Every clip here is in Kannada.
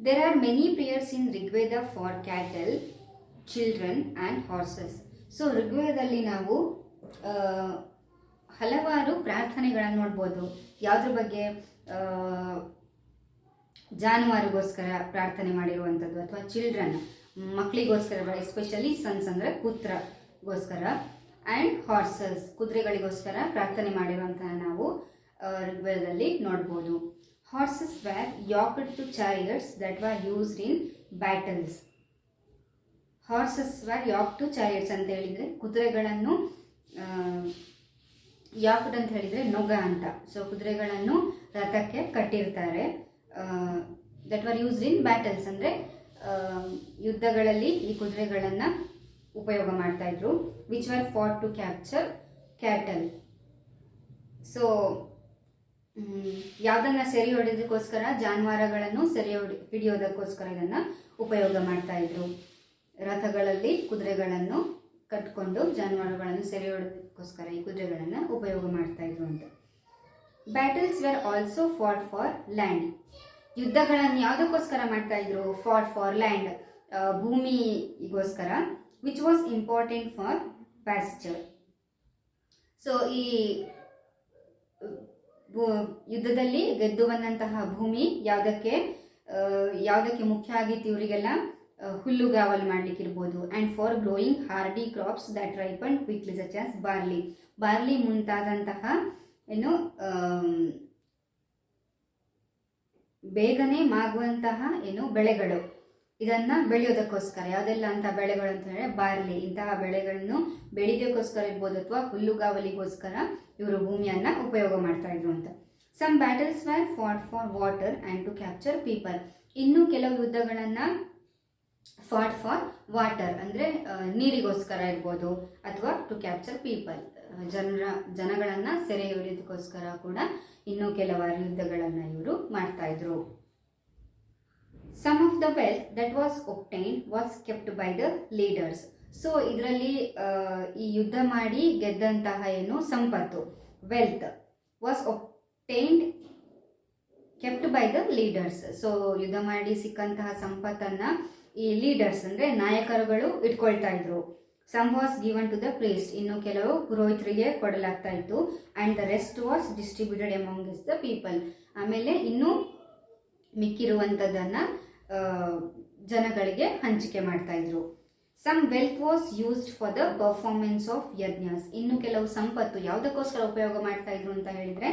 There are many prayers in Rigveda for cattle, children and horses. So ಋಗ್ವೇದದಲ್ಲಿ ನಾವು ಹಲವಾರು ಪ್ರಾರ್ಥನೆಗಳನ್ನು ನೋಡ್ಬೋದು. ಯಾವುದ್ರ ಬಗ್ಗೆ? ಜಾನುವಾರುಗೋಸ್ಕರ ಪ್ರಾರ್ಥನೆ ಮಾಡಿರುವಂಥದ್ದು, ಅಥವಾ ಚಿಲ್ಡ್ರನ್ ಮಕ್ಕಳಿಗೋಸ್ಕರ, ಎಸ್ಪೆಷಲಿ ಸನ್ಸ್ ಅಂದರೆ ಪುತ್ರಗೋಸ್ಕರ, ಆ್ಯಂಡ್ ಹಾರ್ಸಸ್ ಕುದುರೆಗಳಿಗೋಸ್ಕರ ಪ್ರಾರ್ಥನೆ ಮಾಡಿರುವಂತಹ ನಾವು ಋಗ್ವೇದದಲ್ಲಿ ನೋಡ್ಬೋದು. Horses were yoked to chariots that were used in battles. Horses were yoke to chariots ಅಂತ ಹೇಳಿದರೆ ಕುದುರೆಗಳನ್ನು, ಯಾಕ್ಡ್ ಅಂತ ಹೇಳಿದರೆ ನೊಗ ಅಂತ. ಸೊ ಕುದುರೆಗಳನ್ನು ರಥಕ್ಕೆ ಕಟ್ಟಿರ್ತಾರೆ. That were used in battles ಅಂದರೆ ಯುದ್ಧಗಳಲ್ಲಿ ಈ ಕುದುರೆಗಳನ್ನು ಉಪಯೋಗ ಮಾಡ್ತಾ ಇದ್ರು. Which were fought to capture cattle. So ಯಾವುದನ್ನು ಸೆರೆ ಹಿಡಿಯೋದಕ್ಕೋಸ್ಕರ, ಜಾನುವಾರುಗಳನ್ನು ಸೆರೆ ಹಿಡಿಯೋದಕ್ಕೋಸ್ಕರ ಇದನ್ನು ಉಪಯೋಗ ಮಾಡ್ತಾ ಇದ್ರು. ರಥಗಳಲ್ಲಿ ಕುದುರೆಗಳನ್ನು ಕಟ್ಕೊಂಡು ಜಾನುವಾರುಗಳನ್ನು ಸೆರೆ ಹಿಡಿಯೋದಕ್ಕೋಸ್ಕರ ಈ ಕುದುರೆಗಳನ್ನು ಉಪಯೋಗ ಮಾಡ್ತಾ ಇದ್ರು ಅಂತ. Battles were also fought for land. ಯುದ್ಧಗಳನ್ನು ಯಾವುದಕ್ಕೋಸ್ಕರ ಮಾಡ್ತಾ ಇದ್ರು? ಫಾಟ್ ಫಾರ್ ಲ್ಯಾಂಡ್, ಭೂಮಿಗೋಸ್ಕರ. Which was important for pasture. So ಈ ಯುದ್ಧದಲ್ಲಿ ಗೆದ್ದು ಬಂದಂತಹ ಭೂಮಿ ಯಾವುದಕ್ಕೆ ಮುಖ್ಯ ಆಗಿತ್ತು? ಇವರಿಗೆಲ್ಲ ಹುಲ್ಲುಗಾವಲು ಮಾಡಲಿಕ್ಕಿರ್ಬೋದು. And for growing hardy crops that ripen quickly such as barley. Barley ಮುಂತಾದಂತಹ ಬೇಗನೆ ಮಾಗುವಂತಹ ಬೆಳೆಗಳು, ಇದನ್ನು ಬೆಳೆಯೋದಕ್ಕೋಸ್ಕರ. ಯಾವುದೆಲ್ಲ ಅಂತ ಬೆಳೆಗಳು ಅಂತ ಹೇಳಿದ್ರೆ ಬಾರ್ಲಿ. ಇಂತಹ ಬೆಳೆಗಳನ್ನು ಬೆಳೆಯೋದಕ್ಕೋಸ್ಕರ ಇರ್ಬೋದು, ಅಥವಾ ಹುಲ್ಲುಗಾವಲಿಗೋಸ್ಕರ ಇವರು ಭೂಮಿಯನ್ನು ಉಪಯೋಗ ಮಾಡ್ತಾ ಇದ್ರು ಅಂತ. Some battles were fought for water and to capture people. ಇನ್ನು ಕೆಲವು ಯುದ್ಧಗಳನ್ನು ಫಾಟ್ ಫಾರ್ ವಾಟರ್ ಅಂದರೆ ನೀರಿಗೋಸ್ಕರ ಇರ್ಬೋದು, ಅಥವಾ ಟು ಕ್ಯಾಪ್ಚರ್ ಪೀಪಲ್ ಜನಗಳನ್ನು ಸೆರೆ ಹಿಡಿಯೋದಕ್ಕೋಸ್ಕರ ಕೂಡ ಇನ್ನೂ ಕೆಲವಾರು ಯುದ್ಧಗಳನ್ನು ಇವರು ಮಾಡ್ತಾ ಇದ್ರು. Some of the wealth that was obtained was kept by the leaders. So ಇದರಲ್ಲಿ ಈ ಯುದ್ಧ ಮಾಡಿ ಗೆದ್ದಂತಹ ಸಂಪತ್ತು, wealth, was obtained kept by the leaders. So ಯುದ್ಧ ಮಾಡಿ ಸಿಕ್ಕಂತಹ ಸಂಪತ್ತನ್ನು ಈ ಲೀಡರ್ಸ್ ಅಂದರೆ ನಾಯಕರುಗಳು ಇಟ್ಕೊಳ್ತಾ ಇದ್ರು. Some was given to the priest. ಇನ್ನು ಕೆಲವು ಪುರೋಹಿತರಿಗೆ ಕೊಡಲಾಗ್ತಾ ಇತ್ತು. And the rest was distributed among the people. ಆಮೇಲೆ ಇನ್ನು ಮಿಕ್ಕಿರುವಂಥದ್ದನ್ನು ಜನಗಳಿಗೆ ಹಂಚಿಕೆ ಮಾಡ್ತಾ ಇದ್ರು. Some wealth was used for the performance of yajnas. ಇನ್ನು ಕೆಲವು ಸಂಪತ್ತು ಯಾವುದಕ್ಕೋಸ್ಕರ ಉಪಯೋಗ ಮಾಡ್ತಾ ಇದ್ರು ಅಂತ ಹೇಳಿದರೆ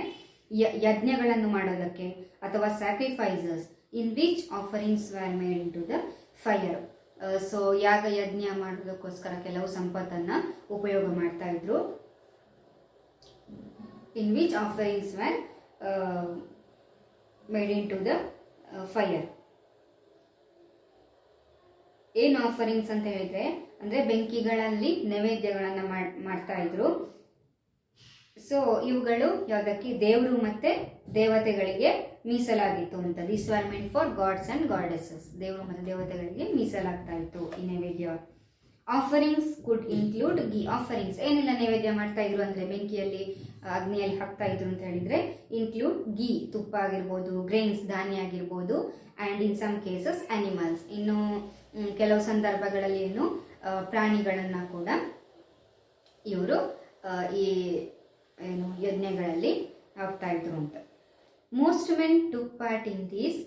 ಯಜ್ಞಗಳನ್ನು ಮಾಡೋದಕ್ಕೆ, ಅಥವಾ sacrifices in which offerings were made into the fire. So ಯಾಗ ಯಜ್ಞ ಮಾಡೋದಕ್ಕೋಸ್ಕರ ಕೆಲವು ಸಂಪತ್ತನ್ನು ಉಪಯೋಗ ಮಾಡ್ತಾ ಇದ್ರು. In which offerings were made into the fire. ಏನು ಆಫರಿಂಗ್ಸ್ ಅಂತ ಹೇಳಿದ್ರೆ ಅಂದರೆ ಬೆಂಕಿಗಳಲ್ಲಿ ನೈವೇದ್ಯಗಳನ್ನು ಮಾಡ್ತಾ ಇದ್ರು. ಸೊ ಇವುಗಳು ಯಾವುದಕ್ಕೆ? ದೇವರು ಮತ್ತು ದೇವತೆಗಳಿಗೆ ಮೀಸಲಾಗಿತ್ತು ಅಂತ. This var meant for God's and goddesses. ದೇವರು ಮತ್ತು ದೇವತೆಗಳಿಗೆ ಮೀಸಲಾಗ್ತಾ ಇತ್ತು ಈ ನೈವೇದ್ಯ. ಆಫರಿಂಗ್ಸ್ ಕುಡ್ ಇನ್ಕ್ಲೂಡ್ ಗಿ. ಆಫರಿಂಗ್ಸ್ ಏನೆಲ್ಲ ನೈವೇದ್ಯ ಮಾಡ್ತಾ ಇದ್ರು ಅಂದರೆ ಬೆಂಕಿಯಲ್ಲಿ ಅಗ್ನಿಯಲ್ಲಿ ಹಾಕ್ತಾ ಇದ್ರು ಅಂತ ಹೇಳಿದರೆ ಇನ್ಕ್ಲೂಡ್ ಗಿ, ತುಪ್ಪ ಆಗಿರ್ಬೋದು, ಗ್ರೇನ್ಸ್, ಧಾನ್ಯ ಆಗಿರ್ಬೋದು, and in some cases animals. ಇನ್ನು ಕೆಲವು ಸಂದರ್ಭಗಳಲ್ಲಿ ಪ್ರಾಣಿಗಳನ್ನು ಕೂಡ ಇವರು ಈ ಯಜ್ಞಗಳಲ್ಲಿ ಹಾಕ್ತಾ ಇದ್ರು ಅಂತ. Most men took part in these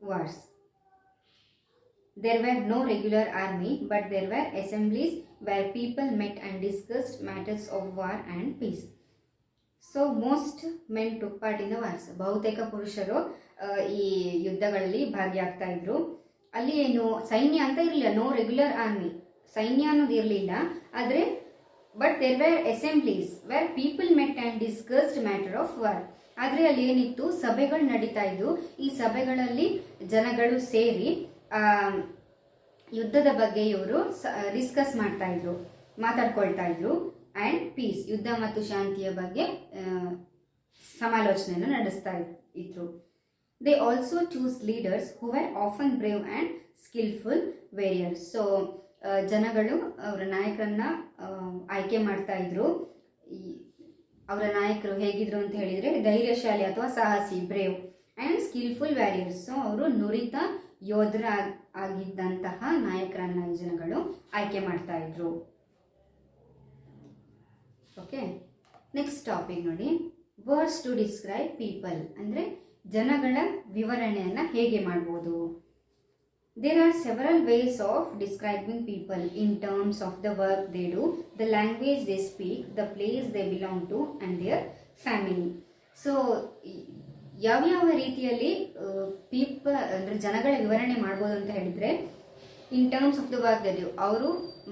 wars. There were no regular army but there were assemblies where people met and discussed matters of war and peace. So most men took part in the wars. ಬಹುತೇಕ ಪುರುಷರು ಈ ಯುದ್ಧಗಳಲ್ಲಿ ಭಾಗಿಯಾಗ್ತಾ ಇದ್ರು. ಅಲ್ಲಿ ಸೈನ್ಯ ಅಂತ ಇರಲಿಲ್ಲ, ನೋ ರೆಗ್ಯುಲರ್ ಆರ್ಮಿ, ಸೈನ್ಯ ಅನ್ನೋದು ಇರಲಿಲ್ಲ. ಆದರೆ but there were assemblies where people met and discussed matter of war. ಆದರೆ ಅಲ್ಲಿ ಏನಿತ್ತು? ಸಭೆಗಳು ನಡೀತಾ ಇದ್ದು. ಈ ಸಭೆಗಳಲ್ಲಿ ಜನಗಳು ಸೇರಿ ಯುದ್ಧದ ಬಗ್ಗೆ ಇವರು ಡಿಸ್ಕಸ್ ಮಾಡ್ತಾ ಇದ್ರು, ಮಾತಾಡ್ಕೊಳ್ತಾ ಇದ್ರು. ಆ್ಯಂಡ್ ಪೀಸ್, ಯುದ್ಧ ಮತ್ತು ಶಾಂತಿಯ ಬಗ್ಗೆ ಸಮಾಲೋಚನೆಯನ್ನು ನಡೆಸ್ತಾ ಇದ್ರು. They also choose leaders who were often brave and skilful warriors. So ಜನಗಳು ಅವರ ನಾಯಕರನ್ನ ಆಯ್ಕೆ ಮಾಡ್ತಾ ಇದ್ರು. ಅವರ ನಾಯಕರು ಹೇಗಿದ್ರು ಅಂತ ಹೇಳಿದರೆ ಧೈರ್ಯಶಾಲಿ ಅಥವಾ ಸಾಹಸಿ, brave, and skilful warriors. So ಅವರು ನುರಿತ ಯೋಧರ ಆಗಿದ್ದಂತಹ ನಾಯಕರನ್ನ ಈ ಜನಗಳು ಆಯ್ಕೆ ಮಾಡ್ತಾ ಇದ್ರು. ಓಕೆ, ನೆಕ್ಸ್ಟ್ ಟಾಪಿಕ್ ನೋಡಿ, ವರ್ಡ್ಸ್ ಟು ಡಿಸ್ಕ್ರೈಬ್ ಪೀಪಲ್ ಅಂದರೆ ಜನಗಳ ವಿವರಣೆಯನ್ನು ಹೇಗೆ ಮಾಡ್ಬೋದು. There are several ways of describing people in terms of the work they do, the language they speak, the place they belong to and their family. So ಯಾವ್ಯಾವ ರೀತಿಯಲ್ಲಿ ಪೀಪಲ್ ಅಂದರೆ ಜನಗಳ ವಿವರಣೆ ಮಾಡ್ಬೋದು ಅಂತ ಹೇಳಿದರೆ, in terms of the work they do, ಅವರು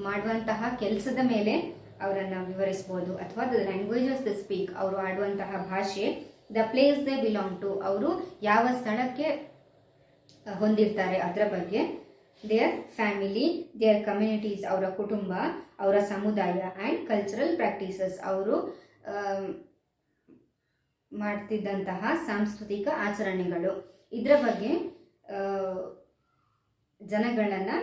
ಮಾಡುವಂತಹ ಕೆಲಸದ ಮೇಲೆ ಅವರನ್ನು ವಿವರಿಸ್ಬೋದು, ಅಥವಾ ದ ಲ್ಯಾಂಗ್ವೇಜಸ್ ದ ಸ್ಪೀಕ್, ಅವರು ಆಡುವಂತಹ ಭಾಷೆ, the place they belong to, ಅವರು ಯಾವ ಸ್ಥಳಕ್ಕೆ ಹೊಂದಿರ್ತಾರೆ ಅದರ ಬಗ್ಗೆ, ದೇರ್ ಫ್ಯಾಮಿಲಿ, ದೇರ್ ಕಮ್ಯುನಿಟೀಸ್, ಅವರ ಕುಟುಂಬ, ಅವರ ಸಮುದಾಯ, ಆ್ಯಂಡ್ ಕಲ್ಚರಲ್ ಪ್ರಾಕ್ಟೀಸಸ್, ಅವರು ಮಾಡ್ತಿದ್ದಂತಹ ಸಾಂಸ್ಕೃತಿಕ ಆಚರಣೆಗಳು. ಇದರ ಬಗ್ಗೆ ಜನಗಳನ್ನು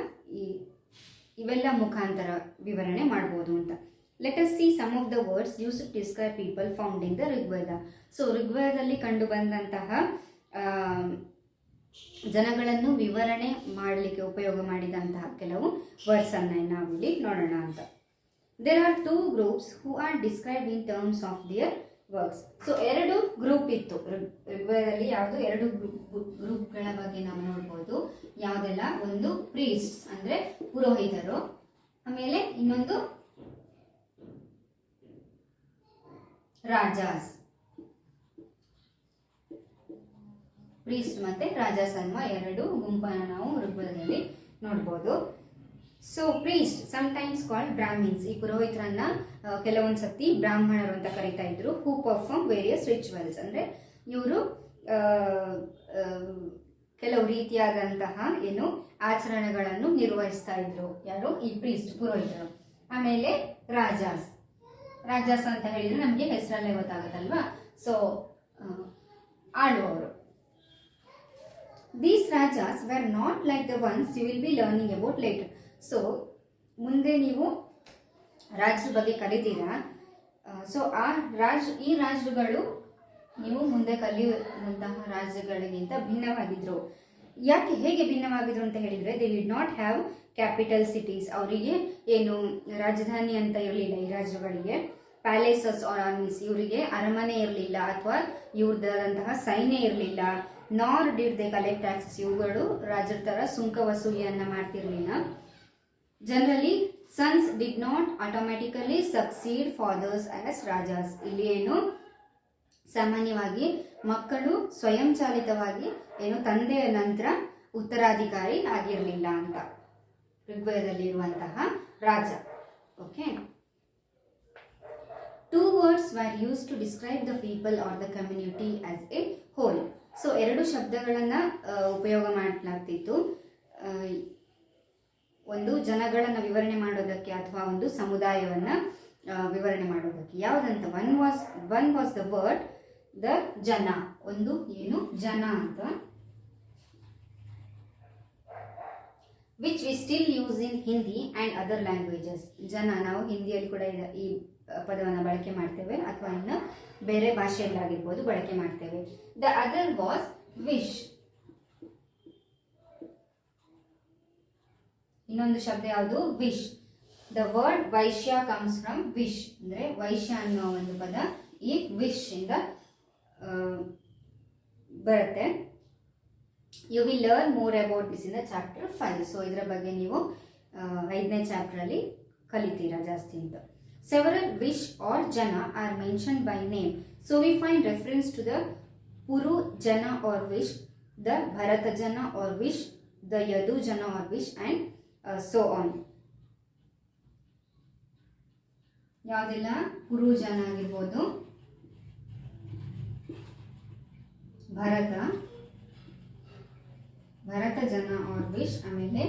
ಇವೆಲ್ಲ ಮುಖಾಂತರ ವಿವರಣೆ ಮಾಡ್ಬೋದು ಅಂತ. Let us see some of the words use to describe people found in the Rigveda. So ಋಗ್ವೇದದಲ್ಲಿ ಕಂಡು ಬಂದಂತಹ ಜನಗಳನ್ನು ವಿವರಣೆ ಮಾಡಲಿಕ್ಕೆ ಉಪಯೋಗ ಮಾಡಿದಂತಹ ಕೆಲವು ವರ್ಡ್ಸನ್ನು ನಾವಿಲ್ಲಿ ನೋಡೋಣ ಅಂತ. There are 2 groups who are described in terms of their works. So 2 group ಇತ್ತು ಋಗ್ವೇದದಲ್ಲಿ. ಯಾವುದು 2 ಗ್ರೂಪ್ಗಳ ಬಗ್ಗೆ ನಾವು ನೋಡ್ಬೋದು. ಯಾವುದೆಲ್ಲ, ಒಂದು ಪ್ರೀಸ್ಟ್ಸ್ ಅಂದರೆ ಪುರೋಹಿತರು, ಆಮೇಲೆ ಇನ್ನೊಂದು ರಾಜಾಸ್. ಪ್ರೀಸ್ಟ್ ಮತ್ತೆ ರಾಜಾಸ್ ಅನ್ನುವ 2 ಗುಂಪನ್ನು ನಾವು ಋಗ್ವೇದದಲ್ಲಿ ನೋಡ್ಬೋದು. So priest sometimes called Brahmins, ಈ ಪುರೋಹಿತರನ್ನ ಕೆಲವೊಂದು ಸತಿ ಬ್ರಾಹ್ಮಣರು ಅಂತ ಕರೀತಾ ಇದ್ರು. ಹೂ ಪರ್ಫಾರ್ಮ್ ವೇರಿಯಸ್ ರಿಚುವಲ್ಸ್, ಅಂದರೆ ಇವರು ಕೆಲವು ರೀತಿಯಾದಂತಹ ಆಚರಣೆಗಳನ್ನು ನಿರ್ವಹಿಸ್ತಾ ಇದ್ರು. ಯಾರು? ಈ ಪ್ರೀಸ್ಟ್, ಪುರೋಹಿತರು. ಆಮೇಲೆ ರಾಜಾಸ್. ರಾಜಾಸ್ ಅಂತ ಹೇಳಿದ್ರೆ ನಮಗೆ ಹೆಸರಲ್ಲೇ ಗೊತ್ತಾಗುತ್ತಲ್ವಾ, so ಆಳುವವರು. These rajas were not like the ones you will be learning about later. So ಮುಂದೆ ನೀವು ರಾಜರ ಬಗ್ಗೆ ಕಲಿತೀರಾ. ಸೊ ಈ ರಾಜರುಗಳು ನೀವು ಮುಂದೆ ಕಲಿಯುವಂತಹ ರಾಜ್ಯಗಳಿಗಿಂತ ಭಿನ್ನವಾಗಿದ್ರು. ಯಾಕೆ, ಹೇಗೆ ಭಿನ್ನವಾಗಿದ್ರು ಅಂತ ಹೇಳಿದರೆ, they did not have capital cities, ಅವರಿಗೆ ಏನು ರಾಜಧಾನಿ ಅಂತ ಇರಲಿಲ್ಲ ಈ ರಾಜ್ಯಗಳಿಗೆ. ಪ್ಯಾಲೇಸಸ್ ಆರ್ ಆರ್ಮೀಸ್, ಇವರಿಗೆ ಅರಮನೆ ಇರಲಿಲ್ಲ ಅಥವಾ ಇವ್ರದಂತಹ ಸೈನ್ಯ ಇರಲಿಲ್ಲ. ನಾರ್ ಡಿಡ್ ದೇ ಕಲೆಕ್ಟ್ ಟ್ಯಾಕ್ಸಸ್, ಇವುಗಳು ರಾಜರ ಥರ ಸುಂಕ ವಸೂಲಿಯನ್ನ ಮಾಡ್ತಿರ್ಲಿಲ್ಲ. Generally sons did not automatically succeed fathers as rajas, ಇಲ್ಲಿ ಏನು ಸಾಮಾನ್ಯವಾಗಿ ಮಕ್ಕಳು ಸ್ವಯಂಚಾಲಿತವಾಗಿ ತಂದೆಯ ನಂತರ ಉತ್ತರಾಧಿಕಾರಿ ಆಗಿರಲಿಲ್ಲ ಅಂತ ಋಗ್ವೇದದಲ್ಲಿ ಇರುವಂತಹ ರಾಜ. Okay, 2 words were used to describe the people or the community as a whole. So 2 ಶಬ್ದಗಳನ್ನು ಉಪಯೋಗ ಮಾಡಲಾಗ್ತಿತ್ತು. ಒಂದು ಜನಗಳನ್ನು ವಿವರಣೆ ಮಾಡೋದಕ್ಕೆ ಅಥವಾ ಒಂದು ಸಮುದಾಯವನ್ನು ವಿವರಣೆ ಮಾಡೋದಕ್ಕೆ. ಯಾವುದಂತ, one was the word the ಜನ, ಒಂದು ಏನು ಜನ ಅಂತ, which we still use in Hindi and other languages. ಜನ, ನಾವು ಹಿಂದಿಯಲ್ಲಿ ಕೂಡ ಈ ಪದವನ್ನು ಬಳಕೆ ಮಾಡ್ತೇವೆ ಅಥವಾ ಇನ್ನು ಬೇರೆ ಭಾಷೆಯಲ್ಲಾಗಿರ್ಬೋದು ಬಳಕೆ ಮಾಡ್ತೇವೆ. The other was vish. ಇನ್ನೊಂದು ಶಬ್ದ ಯಾವುದು? Vish. The word vaishya comes from vish, ಅಂದರೆ ವೈಶ್ಯ ಅನ್ನುವ ಒಂದು ಪದ ಈ ವಿಶ್ ಇಂದ ಬರುತ್ತೆ. You will learn more about this in the chapter 5. So ಇದರ ಬಗ್ಗೆ ನೀವು 5ನೇ ಚಾಪ್ಟರಲ್ಲಿ ಕಲಿತೀರಾ ಜಾಸ್ತಿ ಅಂತ. Several Vish or Jana are mentioned by name. So we find reference to the Puru Jana or Vish, the Bharata Jana or Vish, the Yadu Jana or Vish, and so on. ಯಾವುದೆಲ್ಲ? ಪುರು ಜನ ಆಗಿರ್ಬೋದು, ಭರತ ಜನ ಆರ್ ವಿಶ್, ಆಮೇಲೆ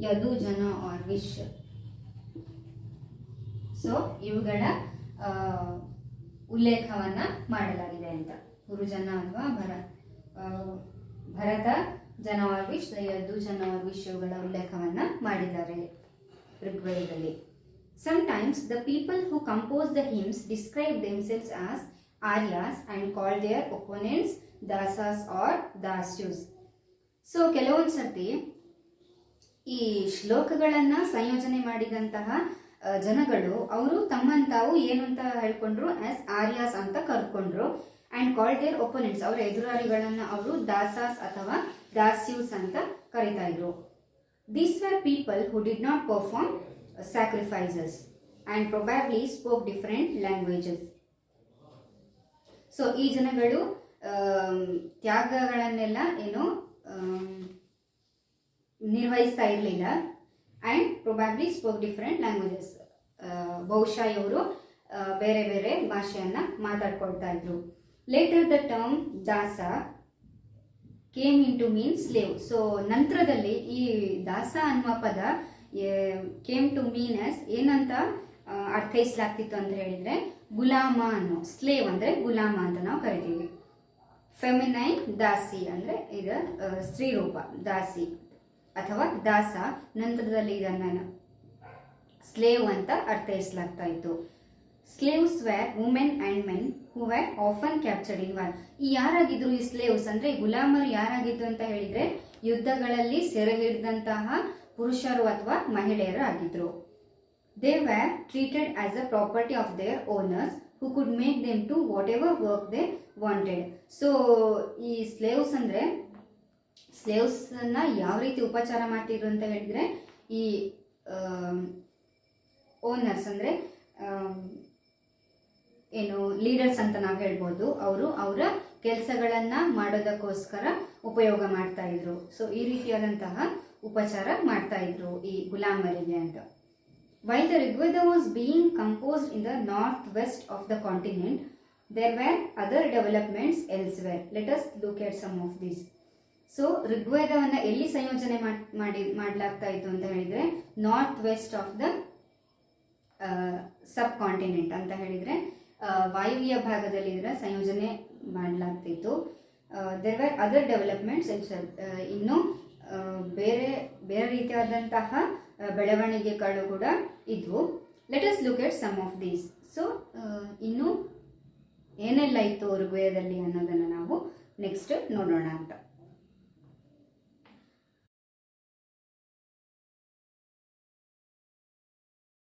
ಯದು ಜನ ಆರ್ ವಿಶ್. ಸೊ ಇವುಗಳ ಉಲ್ಲೇಖವನ್ನ ಮಾಡಲಾಗಿದೆ ಅಂತ. ಗುರುಜನ ಅಥವಾ ಭರತ ಜನ ಆರ್ ವಿಶ್, ಯದು ಜನ ಆರ್ ವಿಶ್ ಇವುಗಳ ಉಲ್ಲೇಖವನ್ನ ಮಾಡಿದ್ದಾರೆ ಋಗ್ವೇದದಲ್ಲಿ. Sometimes the people who compose the hymns describe themselves as Aryas and call their opponents Dasas or Dasyus. So ಕೆಲವೊಂದು ಸರ್ತಿ ಈ ಶ್ಲೋಕಗಳನ್ನು ಸಂಯೋಜನೆ ಮಾಡಿದಂತಹ ಜನಗಳು ಅವರು ತಮ್ಮನ್ನು ತಾವು ಏನು ಅಂತ ಹೇಳ್ಕೊಂಡ್ರು, ಆಸ್ ಆರ್ಯಾಸ್ ಅಂತ ಕರ್ಕೊಂಡ್ರು. ಆ್ಯಂಡ್ ಕಾಲ್ ದೇರ್ ಒಪೋನೆಂಟ್ಸ್, ಅವರ ಎದುರಾಳಿಗಳನ್ನು ಅವರು ದಾಸಾಸ್ ಅಥವಾ ದಾಸ್ಯೂಸ್ ಅಂತ ಕರೀತಾ ಇದ್ರು. These were people who did not perform sacrifices and probably spoke different languages. So ಈ ಜನಗಳು ತ್ಯಾಗಗಳನ್ನೆಲ್ಲ ಏನು ನಿರ್ವಹಿಸ್ತಾ ಇರಲಿಲ್ಲ. And probably spoke different languages, ಬಹುಶಃ ಇವರು ಬೇರೆ ಬೇರೆ ಭಾಷೆಯನ್ನು ಮಾತಾಡ್ಕೊಳ್ತಾ ಇದ್ರು. Later the term dasa came in to mean slave. So ನಂತರದಲ್ಲಿ ಈ ದಾಸ ಅನ್ನುವ ಪದ ಕೇಮ್ ಟು ಮೀನ್ ಆಸ್ ಏನಂತ ಅರ್ಥೈಸಲಾಗ್ತಿತ್ತು ಅಂತ ಹೇಳಿದ್ರೆ ಗುಲಾಮ ಅನ್ನೋ, ಸ್ಲೇವ್ ಅಂದರೆ ಗುಲಾಮ ಅಂತ ನಾವು ಕರಿತೀವಿ. ಫೆಮಿನೈನ್ ದಾಸಿ ಅಂದರೆ ಇದು ಸ್ತ್ರೀ ರೂಪ ದಾಸಿ ಅಥವಾ ದಾಸ. ನಂತರದಲ್ಲಿ ಇದನ್ನು ಸ್ಲೇವ್ ಅಂತ ಅರ್ಥೈಸಲಾಗ್ತಾ ಇತ್ತು. Slaves were women and men who were often captured in war. ಈ ಯಾರಾಗಿದ್ರು ಈ ಸ್ಲೇವ್ಸ್ ಅಂದರೆ ಗುಲಾಮರು ಯಾರಾಗಿದ್ರು ಅಂತ ಹೇಳಿದ್ರೆ ಯುದ್ಧಗಳಲ್ಲಿ ಸೆರೆ ಹಿಡಿದಂತಹ ಪುರುಷರು ಅಥವಾ ಮಹಿಳೆಯರು ಆಗಿದ್ರು. They were treated as a property of their owners who could make them to whatever work they wanted. So ಈ ಸ್ಲೇವ್ಸ್ ಅಂದರೆ ಸ್ಲೇವ್ಸನ್ನು ಯಾವ ರೀತಿ ಉಪಚಾರ ಮಾಡ್ತಿದ್ರು ಅಂತ ಹೇಳಿದರೆ ಈ ಓನರ್ಸ್ ಅಂದರೆ ಏನು ಲೀಡರ್ಸ್ ಅಂತ ನಾವು ಹೇಳ್ಬೋದು, ಅವರು ಅವರ ಕೆಲಸಗಳನ್ನು ಮಾಡೋದಕ್ಕೋಸ್ಕರ ಉಪಯೋಗ ಮಾಡ್ತಾ ಇದ್ರು. ಸೊ ಈ ರೀತಿಯಾದಂತಹ ಉಪಚಾರ ಮಾಡ್ತಾ ಇದ್ರು ಈ ಗುಲಾಮರಿಗೆ ಅಂತ. While the Rigveda was being composed in the northwest of the continent, there were other developments elsewhere. Let us look at some of these. So ಋಗ್ವೇದವನ್ನು ಎಲ್ಲಿ ಸಂಯೋಜನೆ ಮಾಡಲಾಗ್ತಾ ಇತ್ತು ಅಂತ ಹೇಳಿದರೆ north west of the subcontinent ಅಂತ ಹೇಳಿದರೆ ವಾಯುವ್ಯ ಭಾಗದಲ್ಲಿ ಇದರ ಸಂಯೋಜನೆ ಮಾಡಲಾಗ್ತಿತ್ತು. ದೇರ್ ವರ್ ಅದರ್ ಡೆವಲಪ್ಮೆಂಟ್ಸ್ ಇನ್ನು ಬೇರೆ ಬೇರೆ ರೀತಿಯಾದಂತಹ ಬೆಳವಣಿಗೆಗಳು ಕೂಡ ಇದ್ವು. Let us look at some of these. So ಇನ್ನು ಏನೆಲ್ಲ ಇತ್ತು ಋಗ್ವೇದದಲ್ಲಿ ಅನ್ನೋದನ್ನು ನಾವು ನೆಕ್ಸ್ಟ್ ನೋಡೋಣ ಅಂತ.